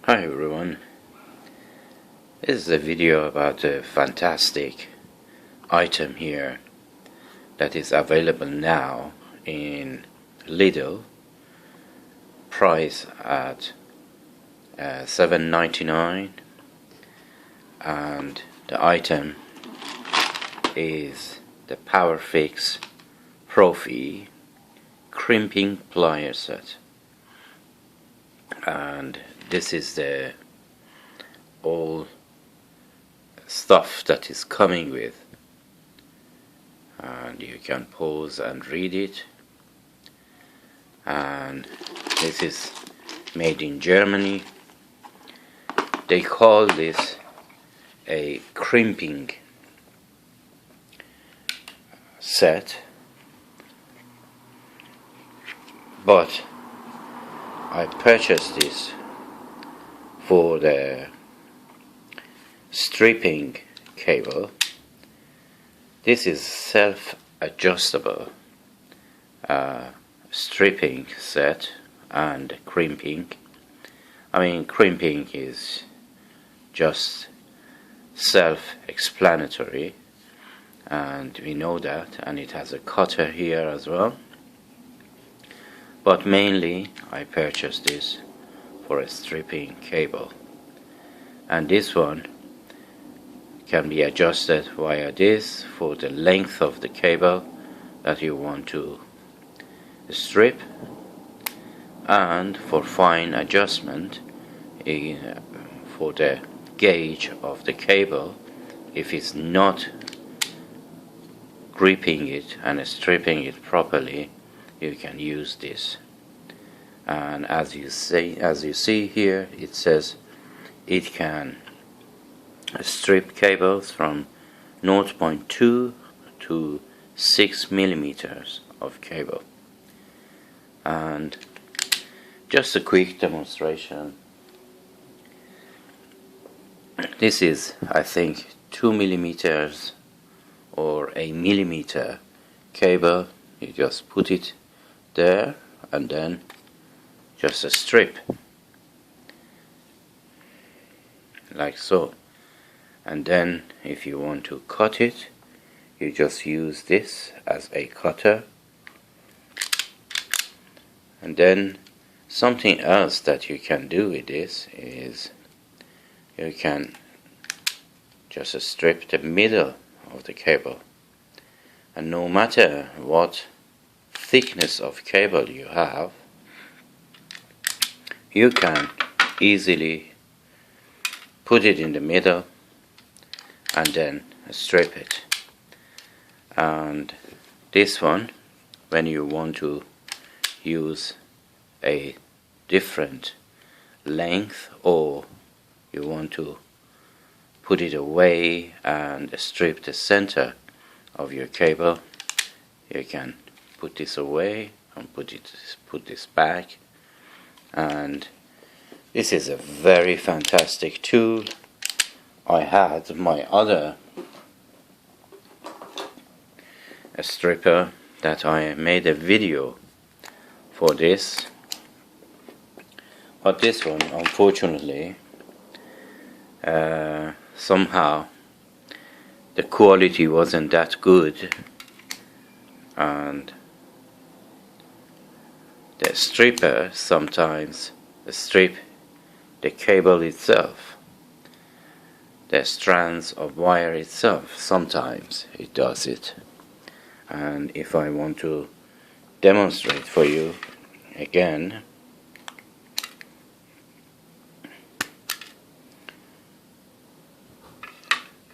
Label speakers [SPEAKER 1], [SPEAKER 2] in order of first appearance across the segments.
[SPEAKER 1] Hi everyone, this is a video about a fantastic item here that is available now in Lidl, price at $7.99, and the item is the Powerfix Profi crimping plier set. And this is the all stuff that is coming with, and you can pause and read it. And this is made in Germany. They call this a crimping set, but I purchased this for the stripping cable. This is self-adjustable stripping set and crimping. I mean, crimping is just self-explanatory, and we know that, and it has a cutter here as well. But mainly I purchased this for a stripping cable, and this one can be adjusted via this for the length of the cable that you want to strip, and for fine adjustment for the gauge of the cable. If it's not gripping it and stripping it properly, you can use this. And as you see here, it says it can strip cables from 0.2 to 6 millimeters of cable. And just a quick demonstration. This is, I think, 2 millimeters or a millimeter cable. You just put it there and then just a strip like so, and then if you want to cut it, you just use this as a cutter. And then something else that you can do with this is you can just strip the middle of the cable, and no matter what thickness of cable you have, you can easily put it in the middle and then strip it. And this one, when you want to use a different length, or you want to put it away and strip the center of your cable, you can put this away and put this back. And this is a very fantastic tool. I had my other stripper that I made a video for this, but this one, unfortunately, somehow the quality wasn't that good, and the stripper sometimes strip the cable itself, the strands of wire itself. Sometimes it does it. And if I want to demonstrate for you again,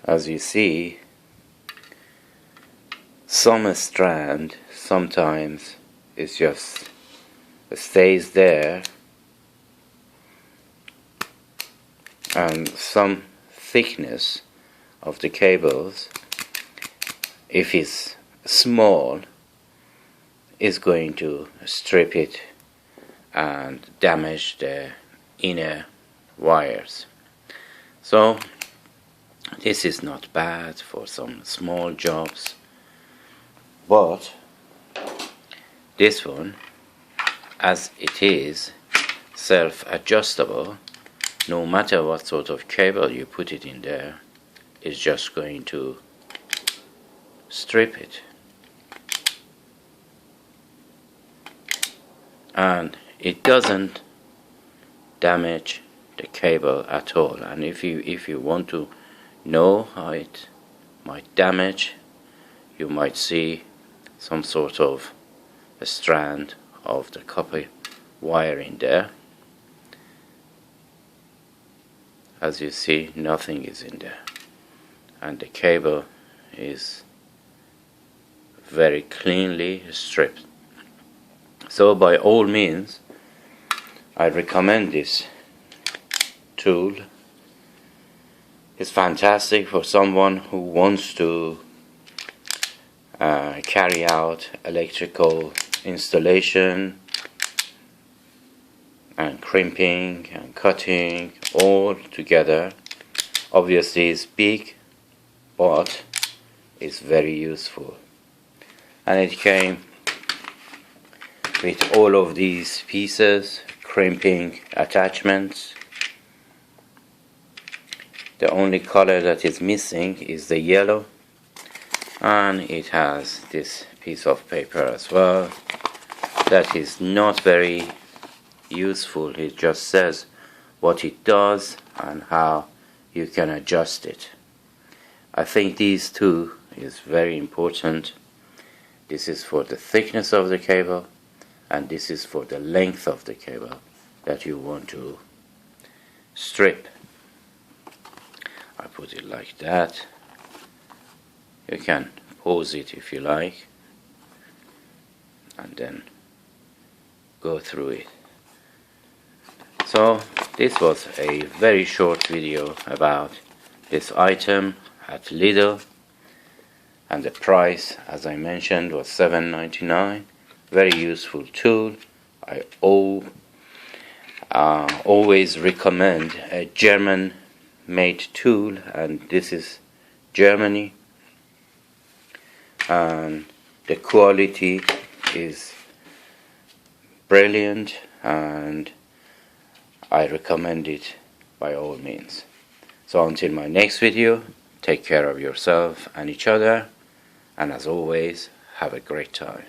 [SPEAKER 1] as you see, some strand sometimes is just stays there, and some thickness of the cables, if it's small, is going to strip it and damage the inner wires. So this is not bad for some small jobs, but this one, as it is self-adjustable, no matter what sort of cable you put it in there, it's just going to strip it. And it doesn't damage the cable at all. And if you want to know how it might damage, you might see some sort of a strand of the copper wire in there. As you see, nothing is in there, and the cable is very cleanly stripped. So by all means, I recommend this tool. It's fantastic for someone who wants to carry out electrical installation and crimping and cutting all together. Obviously it's big, but it's very useful. And it came with all of these pieces, crimping attachments. The only color that is missing is the yellow, and it has this piece of paper as well that is not very useful. It just says what it does and how you can adjust it. I think these two is very important. This is for the thickness of the cable, and this is for the length of the cable that you want to strip. I put it like that. You can pause it if you like, and then go through it. So this was a very short video about this item at Lidl, and the price, as I mentioned, was $7.99. Very useful tool. I always recommend a German made tool, and this is Germany, and the quality is brilliant, and I recommend it by all means. So until my next video, take care of yourself and each other, and as always, have a great time.